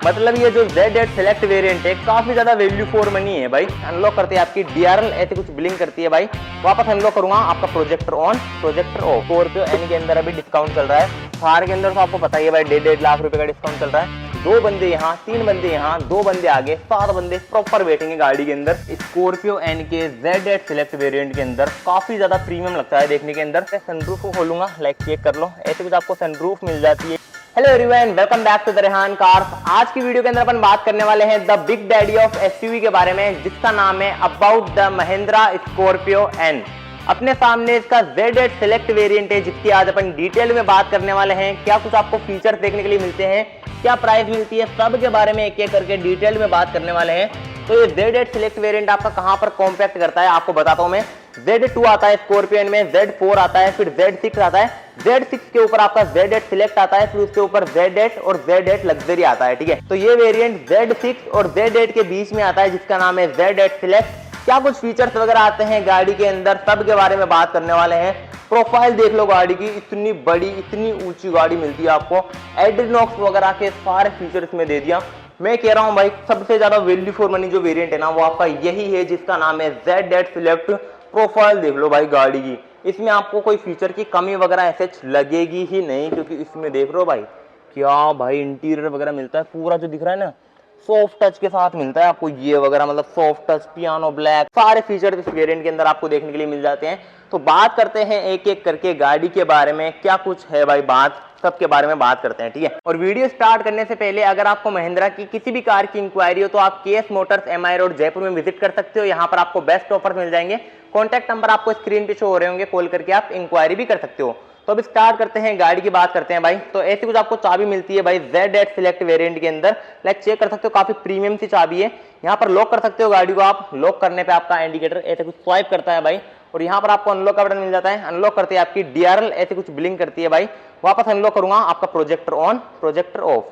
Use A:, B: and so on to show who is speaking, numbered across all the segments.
A: मतलब ये जो Z8 सेलेक्ट वेरिएंट है काफी ज्यादा वैल्यू फॉर मनी है भाई। अनलॉक करते हैं आपकी DRL ऐसे कुछ ब्लिंक करती है भाई। वापस अनलॉक करूंगा आपका projector on projector off. Scorpio N के अंदर अभी डिस्काउंट चल रहा है। थार के अंदर तो आपको पता ही है भाई 1.5 लाख रुपए का डिस्काउंट चल रहा है। 2 बंदे यहाँ, 3 बंदे यहाँ, 2 बंदे आगे, 7 बंदे प्रॉपर वेटिंग है गाड़ी के अंदर। स्कॉर्पियो एन के Z8 सेलेक्ट वेरिएंट के अंदर काफी ज्यादा प्रीमियम लगता है देखने के अंदर। सनरूफ को खोलूंगा, लाइक चेक कर लो, ऐसे कुछ आपको सनरूफ मिल जाती है। Hello everyone, welcome back to the Rehan cars. आज की वीडियो के अंदर अपन बात करने वाले हैं the big daddy of SUV के बारे में, जिसका नाम है about the Mahindra Scorpio N. अपने सामने इसका Z8 सेलेक्ट वेरिएंट है, जिसकी आज अपन डिटेल में बात करने वाले हैं। क्या कुछ आपको फीचर्स देखने के लिए मिलते हैं, क्या प्राइस मिलती है, सब के बारे में एक एक करके डिटेल में बात करने वाले हैं। तो ये Z8 सेलेक्ट वेरिएंट आपका कहां पर कॉम्पैक्ट करता है आपको बताता हूं मैं। Z2 आता है स्कॉर्पियो एन में, Z4 आता है, फिर Z6 आता है, Z6 के ऊपर आपका Z8 सिलेक्ट आता है, फिर उसके ऊपर Z8 और Z8 लग्जरी आता है। ठीक है, तो ये वेरिएंट Z6 और Z8 के बीच में आता है, जिसका नाम है Z8 सिलेक्ट। क्या कुछ फीचर्स वगैरह आते हैं गाड़ी के अंदर, सब के बारे में बात करने वाले हैं। प्रोफाइल देख लो गाड़ी की, इतनी बड़ी इतनी ऊंची गाड़ी मिलती है आपको। एड्रीनॉक्स वगैरह के सारे फीचर इसमें दे दिया। मैं कह रहा हूं भाई सबसे ज्यादा वैल्यू फॉर मनी जो वेरिएंट है ना, वो आपका यही है, जिसका नाम है Z8 सिलेक्ट। प्रोफाइल देख लो भाई गाड़ी की, इसमें आपको कोई फीचर की कमी वगैरह ऐसे लगेगी ही नहीं, क्योंकि इसमें देख लो भाई क्या भाई इंटीरियर वगैरह मिलता है। पूरा जो दिख रहा है ना सॉफ्ट टच के साथ मिलता है आपको ये वगैरह, मतलब सॉफ्ट टच, पियानो ब्लैक, सारे फीचर इस वेरिएंट के अंदर आपको देखने के लिए मिल जाते हैं। तो बात करते हैं एक एक करके गाड़ी के बारे में, क्या कुछ है भाई बात, सबके बारे में बात करते हैं। ठीक है, और वीडियो स्टार्ट करने से पहले अगर आपको महिंद्रा की किसी भी कार की इंक्वायरी हो तो आप KS motors MI road Jaipur में विजिट कर सकते हो। यहाँ पर आपको बेस्ट ऑफर मिल जाएंगे। कॉन्टैक्ट नंबर आपको स्क्रीन पे शो हो रहे होंगे, कॉल करके आप इंक्वायरी भी कर सकते हो। तो अब स्टार्ट करते हैं, गाड़ी की बात करते हैं भाई। तो ऐसी कुछ आपको चाबी मिलती है भाई Z8 सिलेक्ट वेरिएंट के अंदर, लाइक चेक कर सकते हो, काफी प्रीमियम सी चाबी है। यहाँ पर लॉक कर सकते हो गाड़ी को आप। लॉक करने पे आपका इंडिकेटर ऐसे कुछ स्वाइप करता है भाई, और यहाँ पर आपको अनलॉक का बटन मिल जाता है। अनलॉक करते हैं आपकी DRL ऐसे कुछ ब्लिंक करती है भाई। वापस अनलॉक करूंगा आपका projector on projector of,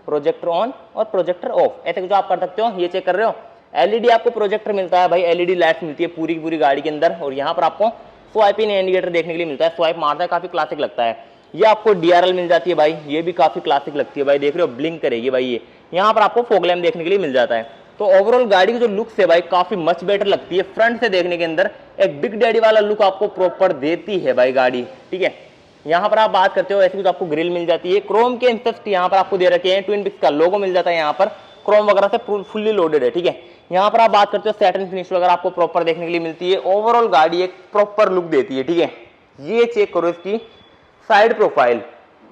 A: projector on और प्रोजेक्टर ऑफ, ऐसे कुछ आप कर सकते हो। ये चेक कर रहे हो, LED आपको प्रोजेक्टर मिलता है भाई, LED लाइट्स मिलती है पूरी की पूरी गाड़ी के अंदर। और यहाँ पर आपको स्वाइप इन इंडिकेटर देखने के लिए मिलता है, स्वाइप मारता है, काफी क्लासिक लगता है। ये आपको DRL मिल जाती है भाई, ये भी काफी क्लासिक लगती है भाई, देख रहे हो ब्लिंक करेगी भाई ये। यहाँ पर आपको फॉग लैम्प देखने के लिए मिल जाता है। तो ओवरऑल गाड़ी की जो लुक्स है भाई काफी मच बेटर लगती है। फ्रंट से देखने के अंदर एक बिग डैडी वाला लुक आपको प्रॉपर देती है भाई गाड़ी। ठीक है, यहाँ पर आप बात करते हो ऐसी कुछ आपको ग्रिल मिल जाती है। क्रोम के इंसेस्ट यहाँ पर आपको दे रखे हैं, ट्विन पिक्स का लोगो मिल जाता है यहाँ पर, क्रोम वगैरह से फुल्ली लोडेड है। ठीक है, यहाँ पर आप बात करते हो सैटिन फिनिश वगैरह आपको प्रॉपर देखने के लिए मिलती है। ओवरऑल गाड़ी एक प्रॉपर लुक देती है। ठीक है, ये चेक करो इसकी साइड प्रोफाइल,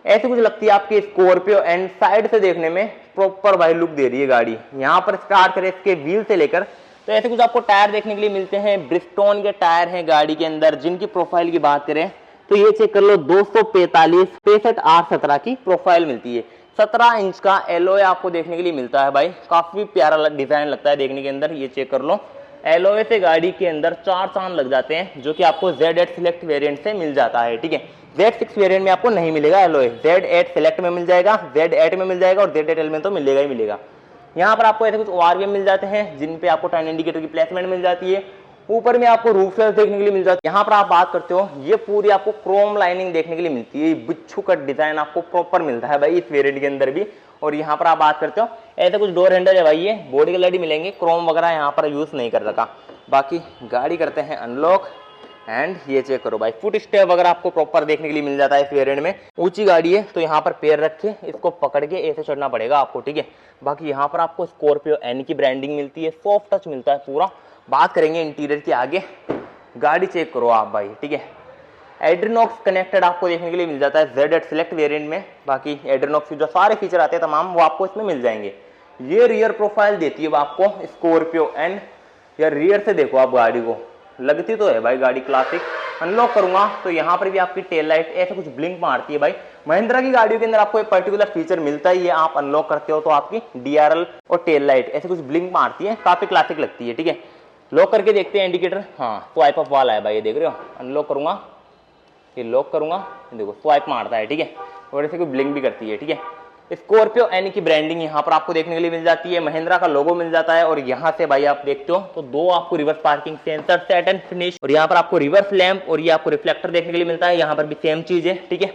A: ऐसी कुछ लगती है आपकी स्कॉर्पियो एंड साइड से देखने में प्रॉपर भाई लुक दे रही है गाड़ी। यहाँ पर स्टार्ट करें इसके व्हील से लेकर, तो ऐसे कुछ आपको टायर देखने के लिए मिलते हैं। ब्रिजस्टोन के टायर हैं गाड़ी के अंदर। जिनकी प्रोफाइल की बात करें तो ये चेक कर लो 245 65 R17 की प्रोफाइल मिलती है। 17 इंच का एलॉय आपको देखने के लिए मिलता है भाई, काफी प्यारा डिजाइन लगता है देखने के अंदर। ये चेक कर लो, एलॉय से गाड़ी के अंदर 4 चांद लग जाते हैं, जो कि आपको Z8 सिलेक्ट वेरिएंट से मिल जाता है। ठीक है, Z6 वेरिएंट में आपको नहीं मिलेगा एलॉय, Z8 सिलेक्ट में मिल जाएगा, Z8 में मिल जाएगा, और Z8L में तो मिलेगा ही मिलेगा। यहाँ पर आपको ऐसे कुछ ORVM मिल जाते हैं, जिन पे आपको टर्न इंडिकेटर की प्लेसमेंट मिल जाती है। ऊपर में आपको रूफ रेल्स देखने के लिए मिल जाती है। यहाँ पर आप बात करते हो ये पूरी आपको क्रोम लाइनिंग देखने के लिए मिलती है। बिच्छू कट डिजाइन आपको प्रॉपर मिलता है भाई इस वेरिएंट के अंदर भी। और यहाँ पर आप बात करते हो ऐसे कुछ डोर हैंडल है भाई, ये बॉडी कलर ही मिलेंगे, क्रोम वगैरह यहाँ पर यूज नहीं कर रखा। बाकी गाड़ी करते हैं अनलॉक, एंड ये चेक करो भाई फुट स्टेप वगैरह आपको प्रॉपर देखने के लिए मिल जाता है इस वेरिएंट में। ऊंची गाड़ी है तो यहाँ पर पैर रख के इसको पकड़ के ऐसे चढ़ना पड़ेगा आपको। ठीक है, बाकी यहाँ पर आपको स्कॉर्पियो एन की ब्रांडिंग मिलती है, सॉफ्ट टच मिलता है पूरा। बात करेंगे इंटीरियर की आगे, गाड़ी चेक करो आप भाई। ठीक है, एड्रीनॉक्स कनेक्टेड आपको देखने के लिए मिल जाता है Z8 सिलेक्ट वेरिएंट में। बाकी एड्रीनॉक्स के जो सारे फीचर आते हैं तमाम, वो आपको इसमें मिल जाएंगे। ये रियर प्रोफाइल देती है आपको स्कॉर्पियो एन। या रियर से देखो आप गाड़ी को, लगती तो है भाई गाड़ी क्लासिक। अनलॉक करूंगा तो यहाँ पर भी आपकी टेल लाइट ऐसे कुछ ब्लिंक मारती है भाई। महिंद्रा की गाड़ियों के अंदर आपको एक पर्टिकुलर फीचर मिलता ही है, आप अनलॉक करते हो तो आपकी DRL और टेल लाइट ऐसे कुछ ब्लिंक मारती है, काफी क्लासिक लगती है। ठीक है, लॉक करके देखते हैं इंडिकेटर। हाँ, स्वाइप अप वाला है भाई, ये देख रहे हो। अनलॉक करूंगा, ये लॉक करूंगा, देखो स्वाइप मारता है। ठीक है, और ऐसे कोई ब्लिंक भी करती है। ठीक है, स्कॉर्पियो एन की ब्रांडिंग यहाँ पर आपको देखने के लिए मिल जाती है, महिंद्रा का लोगो मिल जाता है। और यहाँ से भाई आप देखते हो तो 2 आपको reverse parking sensor, satin finish, और यहाँ पर आपको रिवर्स लैंप और ये आपको रिफ्लेक्टर देखने के लिए मिलता है। यहाँ पर भी सेम चीज है। ठीक है,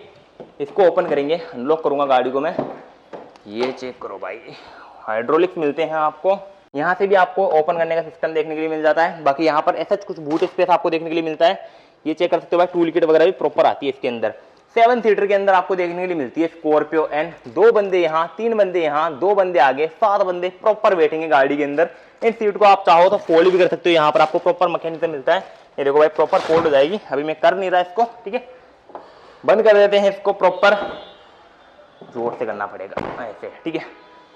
A: इसको ओपन करेंगे, अनलॉक करूंगा गाड़ी को मैं। ये चेक करो भाई, हाइड्रोलिक्स मिलते हैं आपको। यहाँ से भी आपको ओपन करने का सिस्टम देखने के लिए मिल जाता है। बाकी यहाँ पर ऐसा कुछ बूट स्पेस आपको देखने के लिए मिलता है, ये चेक कर सकते हो भाई। टूल किट वगैरह भी प्रॉपर आती है इसके अंदर। 7 सीटर के अंदर आपको देखने के लिए मिलती है स्कॉर्पियो एंड 2 बंदे यहाँ, 3 बंदे यहाँ, 2 बंदे आगे, 7 बंदे प्रॉपर बैठेंगे गाड़ी के अंदर। इन सीट को आप चाहो तो फोल्ड भी कर सकते हो, यहाँ पर आपको प्रॉपर मैकेनिज्म मिलता है। ये देखो भाई प्रॉपर फोल्ड हो जाएगी। अभी मैं कर नहीं रहा इसको, ठीक है, बंद कर देते हैं इसको। प्रॉपर जोर से करना पड़ेगा ऐसे, ठीक है।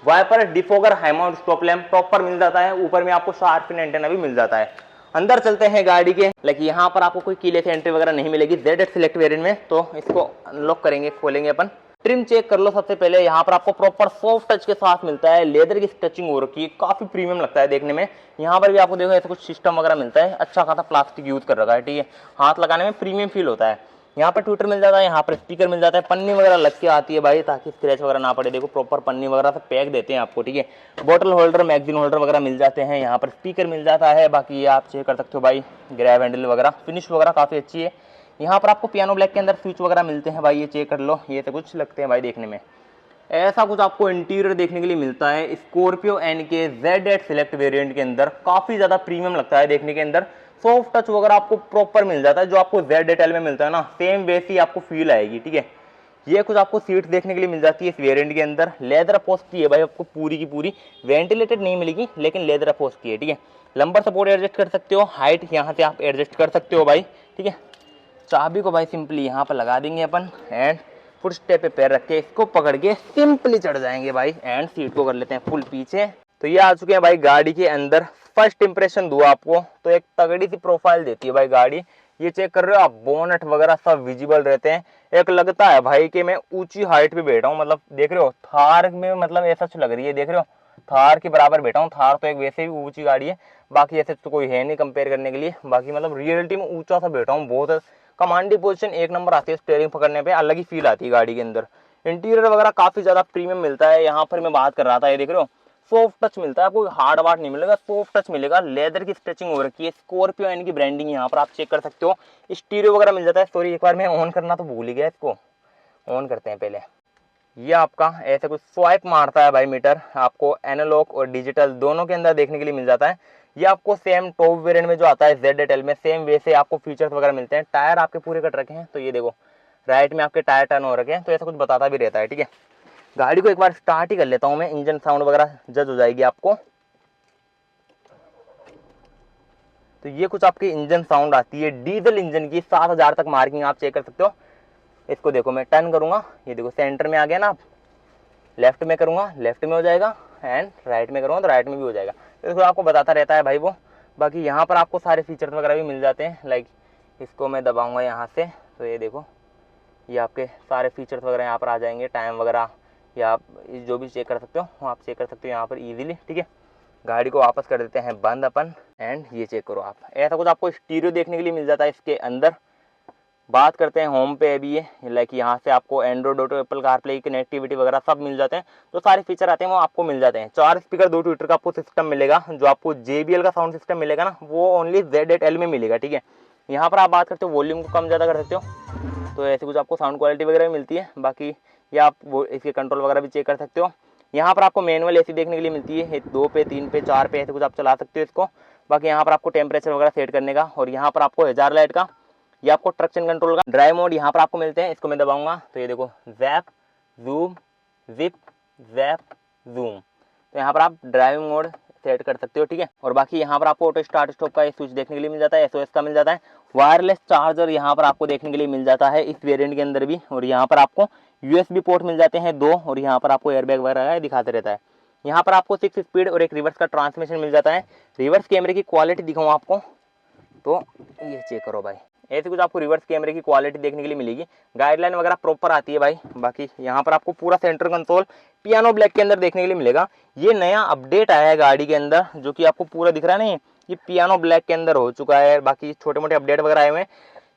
A: Wiper, defogger, high mount stop lamp proper मिल जाता है। ऊपर में आपको शार्प पिन एंटेना भी मिल जाता है। अंदर चलते हैं गाड़ी के। लेकिन यहाँ पर आपको कोई कीले से एंट्री वगैरह नहीं मिलेगी ZX सिलेक्ट वेरिएंट में। तो इसको अनलॉक करेंगे, खोलेंगे अपन। ट्रिम चेक कर लो सबसे पहले। यहाँ पर आपको प्रॉपर सॉफ्ट टच के साथ मिलता है, लेदर की टचिंग हो रखी है, काफी प्रीमियम लगता है देखने में। यहाँ पर भी आपको देखो ऐसा कुछ सिस्टम वगैरह मिलता है, अच्छा खासा प्लास्टिक यूज कर रखा है, ठीक है। हाथ लगाने में प्रीमियम फील होता है। यहाँ पर ट्विटर मिल जाता है, यहाँ पर स्पीकर मिल जाता है। पन्नी वगैरह लग के आती है भाई, ताकि स्क्रैच वगैरह ना पड़े। देखो प्रॉपर पन्नी वगैरह से पैक देते हैं आपको, ठीक है। बोतल होल्डर, मैगजीन होल्डर वगैरह मिल जाते हैं। यहाँ पर स्पीकर मिल जाता है। बाकी ये आप चेक कर सकते हो भाई, ग्रैब हैंडल वगैरह, फिनिश वगैरह काफी अच्छी है। यहाँ पर आपको पियानो ब्लैक के अंदर स्विच वगैरह मिलते हैं भाई, ये चेक कर लो। ये तो कुछ लगते हैं भाई देखने में। ऐसा कुछ आपको इंटीरियर देखने के लिए मिलता है स्कॉर्पियो एन के ZX सिलेक्ट वेरिएंट के अंदर। काफी ज्यादा प्रीमियम लगता है देखने के अंदर। सॉफ्ट टच वगैरह आपको प्रॉपर मिल जाता है, जो आपको ZXL में मिलता है ना, सेम वैसी आपको फील आएगी, ठीक है। ये कुछ आपको सीट्स देखने के लिए मिल जाती है इस वेरिएंट के अंदर। लेदर अपोस्ट की है भाई आपको पूरी की पूरी, वेंटिलेटेड नहीं मिलेगी लेकिन लेदर अपोस्ट की है, ठीक है। लंबर सपोर्ट एडजस्ट कर सकते हो, हाइट यहाँ से आप एडजस्ट कर सकते हो भाई, ठीक है। चाबी को भाई सिंपली यहाँ पर लगा देंगे अपन एंड फुट स्टेप पे पैर रख के इसको पकड़ के सिंपली चढ़ जाएंगे भाई। एंड सीट को कर लेते हैं फुल पीछे। तो ये आ चुके हैं भाई गाड़ी के अंदर। फर्स्ट इंप्रेशन दूं आपको तो एक तगड़ी सी प्रोफाइल देती है भाई गाड़ी। ये चेक कर रहे हो आप, बोनट वगैरह सब विजिबल रहते हैं। एक लगता है भाई कि मैं ऊंची हाइट पे बैठा हूँ, मतलब देख रहे हो थार में, मतलब ऐसा लग रही है, देख रहे हो थार के बराबर बैठा हूँ। थार तो एक वैसे भी ऊंची गाड़ी है, बाकी ऐसे तो कोई है नहीं कंपेयर करने के लिए। बाकी मतलब रियलिटी में ऊंचा सा बैठा हूँ, बहुत कमांडी पोजीशन एक नंबर आती है। स्टीयरिंग पकड़ने पे अलग ही फील आती है गाड़ी के अंदर। इंटीरियर वगैरह काफी ज्यादा प्रीमियम मिलता है। यहाँ पर मैं बात कर रहा था, ये देख रहे हो सॉफ्ट टच मिलता है, आपको हार्ड वार्ड नहीं मिलेगा, सॉफ्ट टच मिलेगा। लेदर की स्ट्रेचिंग हो रखी है, स्कॉर्पियो एन की ब्रांडिंग यहाँ पर आप चेक कर सकते हो। स्टीरियो वगैरह मिल जाता है। सॉरी, एक बार मैं ऑन करना तो भूल ही गया, इसको ऑन करते हैं पहले। ये आपका ऐसे कुछ स्वाइप मारता है भाई मीटर, आपको एनालॉग और डिजिटल दोनों के अंदर देखने के लिए मिल जाता है। ये आपको सेम टॉप वेरिएंट में जो आता है ZXL में, सेम वैसे आपको फीचर्स वगैरह मिलते हैं। टायर आपके पूरे कट रखे हैं, तो ये देखो राइट में आपके टायर टर्न हो रखे हैं, तो ऐसा कुछ बताता भी रहता है, ठीक है। गाड़ी को एक बार स्टार्ट ही कर लेता हूं मैं, इंजन साउंड वगैरह जज हो जाएगी आपको। तो ये कुछ आपकी इंजन साउंड आती है डीजल इंजन की, 7000 तक मार्किंग आप चेक कर सकते हो। इसको देखो मैं टर्न करूंगा, ये देखो सेंटर में आ गया ना। आप लेफ्ट में करूंगा, लेफ्ट में हो जाएगा, एंड राइट में करूंगा तो राइट में भी हो जाएगा। तो इसको आपको बताता रहता है भाई वो। बाकी यहाँ पर आपको सारे फीचर्स वगैरह भी मिल जाते हैं। लाइक इसको मैं दबाऊंगा यहाँ से, तो ये देखो ये आपके सारे फीचर्स वगैरह यहाँ पर आ जाएंगे। टाइम वगैरह या आप जो भी चेक कर सकते हो वो आप चेक कर सकते हो यहाँ पर इजीली, ठीक है। गाड़ी को वापस कर देते हैं बंद अपन, एंड ये चेक करो आप, ऐसा कुछ आपको स्टीरियो देखने के लिए मिल जाता है इसके अंदर। बात करते हैं होम पे। अभी ये लाइक यहाँ से आपको एंड्रॉइड ऑटो, एप्पल कारप्ले की कनेक्टिविटी वगैरह सब मिल जाते हैं। जो सारे फीचर आते हैं वो आपको मिल जाते हैं। 4 स्पीकर 2 ट्विटर का आपको सिस्टम मिलेगा। जो आपको JBL का साउंड सिस्टम मिलेगा ना, वो ओनली ZXL में मिलेगा, ठीक है। यहाँ पर आप बात करते हो वॉल्यूम को कम ज़्यादा कर सकते हो, तो ऐसे कुछ आपको साउंड क्वालिटी वगैरह भी मिलती है। बाकी ये आप वो इसके कंट्रोल वगैरह भी चेक कर सकते हो। यहाँ पर आपको मैनुअल AC देखने के लिए मिलती है, 2 पे, 3 पे, 4 पे, ऐसे कुछ आप चला सकते हो इसको। बाकी यहाँ पर आपको टेम्परेचर वगैरह सेट करने का, और यहाँ पर आपको हजार लाइट का, ये आपको ट्रैक्शन कंट्रोल का ड्राइव मोड यहाँ पर आपको मिलते हैं। इसको मैं दबाऊंगा तो ये देखो JAP, zoom, zip, JAP, zoom, तो यहाँ पर आप ड्राइविंग मोड सेट कर सकते हो, ठीक है। और बाकी यहाँ पर आपको ऑटो स्टार्ट स्टॉप का स्विच देखने के लिए मिल जाता है, SOS का मिल जाता है। वायरलेस चार्जर यहाँ पर आपको देखने के लिए मिल जाता है इस वेरिएंट के अंदर भी। और यहाँ पर आपको USB पोर्ट मिल जाते हैं 2, और यहाँ पर आपको एयरबैग वगैरह दिखाते रहता है। यहाँ पर आपको 6 स्पीड और एक रिवर्स का ट्रांसमिशन मिल जाता है। रिवर्स कैमरे की क्वालिटी दिखाऊँ आपको तो ये चेक करो भाई, ऐसे कुछ आपको रिवर्स कैमरे की क्वालिटी देखने के लिए मिलेगी। गाइडलाइन वगैरह प्रॉपर आती है भाई। बाकी यहाँ पर आपको पूरा सेंटर कंसोल पियानो ब्लैक के अंदर देखने के लिए मिलेगा। ये नया अपडेट आया है गाड़ी के अंदर, जो कि आपको पूरा दिख रहा है ना, ये पियानो ब्लैक के अंदर हो चुका है। बाकी छोटे मोटे अपडेट वगैरह आए हुए हैं।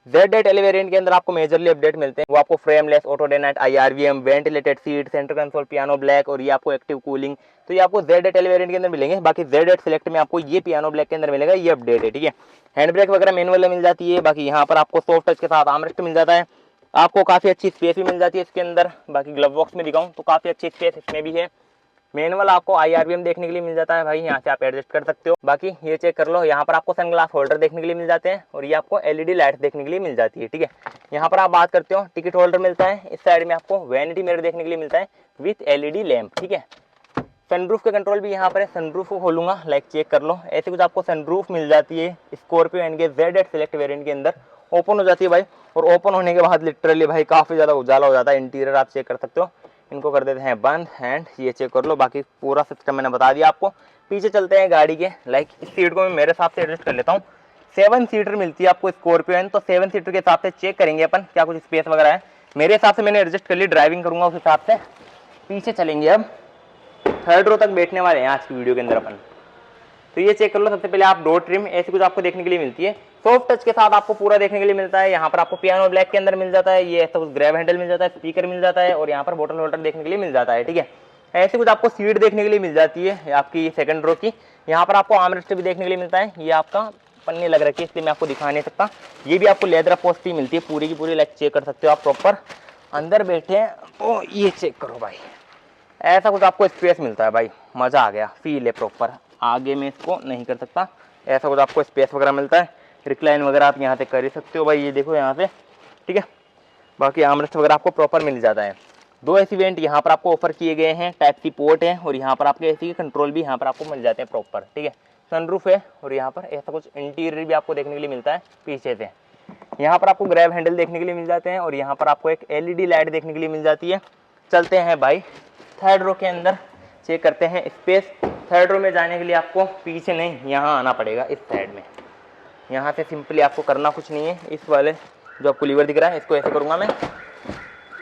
A: ZXL वेरिएंट के अंदर आपको मेजरली अपडेट मिलते हैं। वो आपको frameless, auto day night, IRVM, ventilated seat, centre console, piano black, और ये आपको एक्टिव कूलिंग, तो ये आपको ZXL वेरिएंट के अंदर मिलेंगे। बाकी ZX सिलेक्ट में आपको ये पियानो ब्लैक के अंदर मिलेगा, ये अपडेट है, ठीक है। हैंड ब्रेक वगैरह मैनुअल मिल जाती है। बाकी यहाँ पर आपको सॉफ्ट टच के साथ आर्मरेस्ट मिल जाता है। आपको काफी अच्छी स्पेस भी मिल जाती है इसके अंदर। बाकी ग्लव बॉक्स में दिखाऊं तो काफी अच्छी स्पेस इसमें भी है। मैनुअल आपको IRBM देखने के लिए मिल जाता है भाई, यहाँ से आप एडजस्ट कर सकते हो। बाकी ये चेक कर लो, यहाँ पर आपको सनग्लास होल्डर देखने के लिए मिल जाते हैं और ये आपको LED लाइट देखने के लिए मिल जाती है, ठीक है। यहाँ पर आप बात करते हो टिकट होल्डर मिलता है, इस साइड में आपको वैनिटी मिरर देखने के लिए मिलता है विथ LED लैम्प, ठीक है। सनरूफ का कंट्रोल भी यहाँ पर है, सनरूफ को खोलूंगा, लाइक चेक कर लो, ऐसे कुछ आपको सनरूफ मिल जाती है स्कॉर्पियो एन के ZX सेलेक्ट वेरिएंट के अंदर। ओपन हो जाती है भाई, और ओपन होने के बाद लिटरली भाई काफी ज्यादा उजाला हो जाता है। इंटीरियर आप चेक कर सकते हो, इनको कर देते हैं बंद एंड ये चेक कर लो। बाकी पूरा सिस्टम मैंने बता दिया आपको। पीछे चलते हैं गाड़ी के, लाइक इस सीट को मैं मेरे हिसाब से एडजस्ट कर लेता हूँ। 7 सीटर मिलती है आपको स्कॉर्पियो एन, तो 7 सीटर के हिसाब से चेक करेंगे अपन क्या कुछ स्पेस वगैरह है। मेरे हिसाब से मैंने एडजस्ट कर ली, ड्राइविंग करूंगा उस हिसाब से। पीछे चलेंगे अब, 3rd रो तक बैठने वाले हैं आज की वीडियो के अंदर अपन। तो ये चेक कर लो, सबसे पहले आप डोर ट्रिम ऐसी कुछ आपको देखने के लिए मिलती है, सॉफ्ट टच के साथ आपको पूरा देखने के लिए मिलता है। यहाँ पर आपको पियानो ब्लैक के अंदर मिल जाता है, ये ऐसा कुछ ग्रैब हैंडल मिल जाता है, स्पीकर मिल जाता है और यहाँ पर बोतल होल्डर देखने के लिए मिल जाता है, ठीक है। ऐसे कुछ आपको सीट देखने के लिए मिल जाती है आपकी 2nd रो की। यहाँ पर आपको आर्मरेस्ट भी देखने के लिए मिलता है, ये आपका पन्नी लग रखी है इसलिए मैं आपको दिखा नहीं सकता। ये भी आपको लेदर पोस्टी मिलती है पूरी की पूरी, लाइक चेक कर सकते हो आप प्रॉपर। अंदर बैठे हैं, ओ ये चेक करो भाई, ऐसा कुछ आपको स्पेस मिलता है भाई, मजा आ गया, फील है प्रॉपर। आगे में इसको नहीं कर सकता, ऐसा कुछ आपको स्पेस वगैरह मिलता है। रिक्लाइन वगैरह आप यहाँ से कर ही सकते हो भाई, ये देखो यहाँ से, ठीक है। बाकी आर्मरेस्ट वगैरह आपको प्रॉपर मिल जाता है। 2 AC वेंट यहाँ पर आपको ऑफर किए गए हैं, टाइप सी पोर्ट है और यहाँ पर आपके AC के कंट्रोल भी यहाँ पर आपको मिल जाते हैं प्रॉपर, ठीक है। सनरूफ है और यहाँ पर ऐसा कुछ इंटीरियर भी आपको देखने के लिए मिलता है पीछे से। यहाँ पर आपको ग्रैब हैंडल देखने के लिए मिल जाते हैं और यहाँ पर आपको एक LED लाइट देखने के लिए मिल जाती है। चलते हैं भाई 3rd रो के अंदर, चेक करते हैं स्पेस। 3rd रो में जाने के लिए आपको पीछे नहीं यहाँ आना पड़ेगा, इस साइड में। यहाँ से सिंपली आपको करना कुछ नहीं है, इस वाले जो आपको लीवर दिख रहा है इसको ऐसे करूँगा मैं,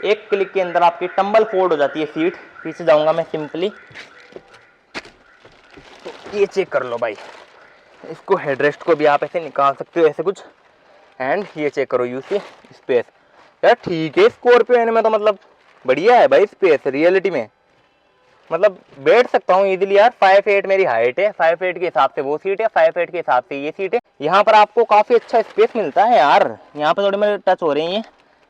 A: एक क्लिक के अंदर आपकी टम्बल फोल्ड हो जाती है सीट। पीछे जाऊँगा मैं सिंपली, तो ये चेक कर लो भाई, इसको हेडरेस्ट को भी आप ऐसे निकाल सकते हो ऐसे कुछ। एंड ये चेक करो यूसी स्पेस, यार ठीक है स्कॉर्पियो एन में तो मतलब बढ़िया है भाई स्पेस, रियलिटी में मतलब बैठ सकता हूँ इजीली यार। 5'8" मेरी हाइट है, 5'8" के हिसाब से वो सीट है, 5'8" के हिसाब से ये सीट है। यहाँ पर आपको काफी अच्छा स्पेस मिलता है यार, यहाँ पे थोड़े मेरे टच हो रही हैं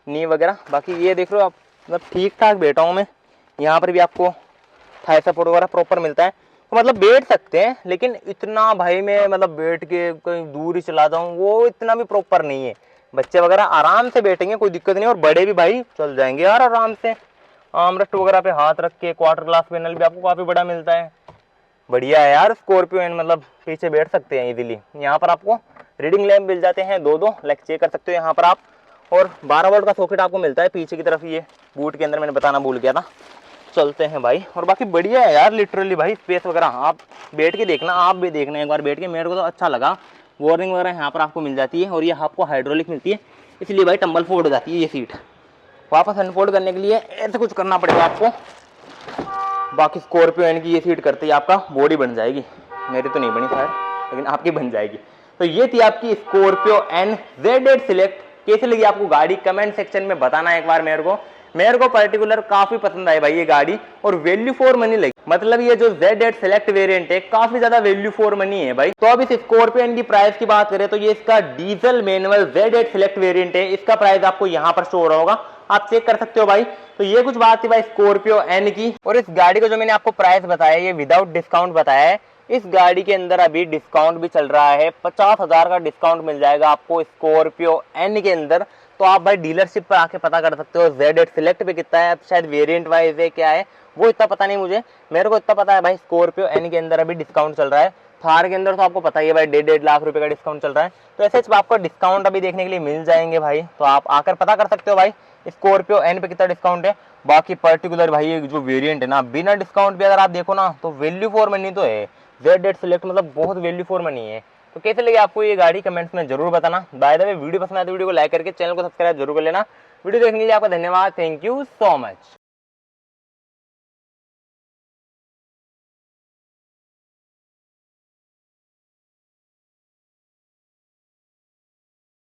A: नी वगैरह। बाकी ये देख लो आप, मतलब ठीक ठाक बैठा हूँ मैं। यहाँ पर भी आपको थाई सपोर्ट वगैरह प्रॉपर मिलता है, तो मतलब बैठ सकते हैं। लेकिन इतना भाई मैं मतलब बैठ के कहीं दूर ही चला जाऊँ वो इतना भी प्रॉपर नहीं है। बच्चे वगैरह आराम से बैठेंगे, कोई दिक्कत नहीं, और बड़े भी भाई चल जाएंगे यार आराम से। आर्मरेस्ट वगैरह पे हाथ रख के, क्वार्टर ग्लास पैनल भी आपको काफी बड़ा मिलता है, बढ़िया है यार स्कॉर्पियो एन, मतलब पीछे बैठ सकते हैं इजीली। यहाँ पर आपको रीडिंग लैम्प मिल जाते हैं 2-2, लाइक चेक कर सकते हो यहाँ पर आप। और 12 वोल्ट का सॉकेट आपको मिलता है पीछे की तरफ, ये बूट के अंदर मैंने बताना भूल गया था। चलते हैं भाई, और बाकी बढ़िया है यार लिटरली भाई स्पेस वगैरह। आप बैठ के देखना, आप भी देखना एक बार बैठ के, मेरे को तो अच्छा लगा। वार्निंग वगैरह यहाँ पर आपको मिल जाती है और ये आपको हाइड्रोलिक मिलती है, इसलिए भाई टम्बल फोल्ड हो जाती है ये सीट। वापस अनफोल्ड करने के लिए ऐसे कुछ करना पड़ेगा आपको। बाकी स्कॉर्पियो एन की ये सीट करते ही आपका बॉडी बन जाएगी, मेरी तो नहीं बनी खैर, लेकिन आपकी बन जाएगी। तो ये थी आपकी स्कॉर्पियो एन ZX सेलेक्ट। कैसी लगी आपको गाड़ी, कमेंट सेक्शन में बताना एक बार। मेरे को पर्टिकुलर काफी पसंद आई भाई ये गाड़ी, और वैल्यू फॉर मनी लगी। मतलब ये जो ZX सेलेक्ट वेरिएंट है काफी ज्यादा वैल्यू फॉर मनी है भाई। तो अब इस स्कॉर्पियो एन की प्राइस की बात करें तो ये इसका diesel manual ZX select variant है, इसका प्राइस आपको यहाँ पर शो हो रहा होगा, आप चेक कर सकते हो भाई। तो ये कुछ बात थी भाई स्कॉर्पियो एन की। और इस गाड़ी को जो मैंने आपको प्राइस बताया ये विदाउट डिस्काउंट बताया है। इस गाड़ी के अंदर अभी डिस्काउंट भी चल रहा है, 50,000 का डिस्काउंट मिल जाएगा आपको स्कॉर्पियो एन के अंदर। तो आप भाई डीलरशिप पर आके पता कर सकते हो ZX सेलेक्ट पे कितना है, शायद वेरिएंट वाइज है क्या है वो इतना पता नहीं मुझे, मेरे को इतना पता है भाई स्कॉर्पियो एन के अंदर अभी डिस्काउंट चल रहा है। थार के अंदर तो आपको पता ही है भाई 1.5 लाख रुपए का डिस्काउंट चल रहा है। तो ऐसे आपको डिस्काउंट अभी देखने के लिए मिल जाएंगे भाई, तो आप आकर पता कर सकते हो भाई स्कॉर्पियो एन पे कितना डिस्काउंट है। बाकी पर्टिकुलर भाई ये जो वेरिएंट है ना, बिना डिस्काउंट पे अगर आप देखो ना तो वैल्यू फॉर मनी तो है। ZX सेलेक्ट मतलब बहुत वैल्यू फॉर मनी है। तो कैसे लगी आपको ये गाड़ी कमेंट्स में जरूर बताना। बाय द वे वीडियो पसंद आए तो वीडियो को लाइक करके चैनल को सब्सक्राइब जरूर कर लेना। वीडियो देखने के लिए आपका धन्यवाद, थैंक यू सो मच।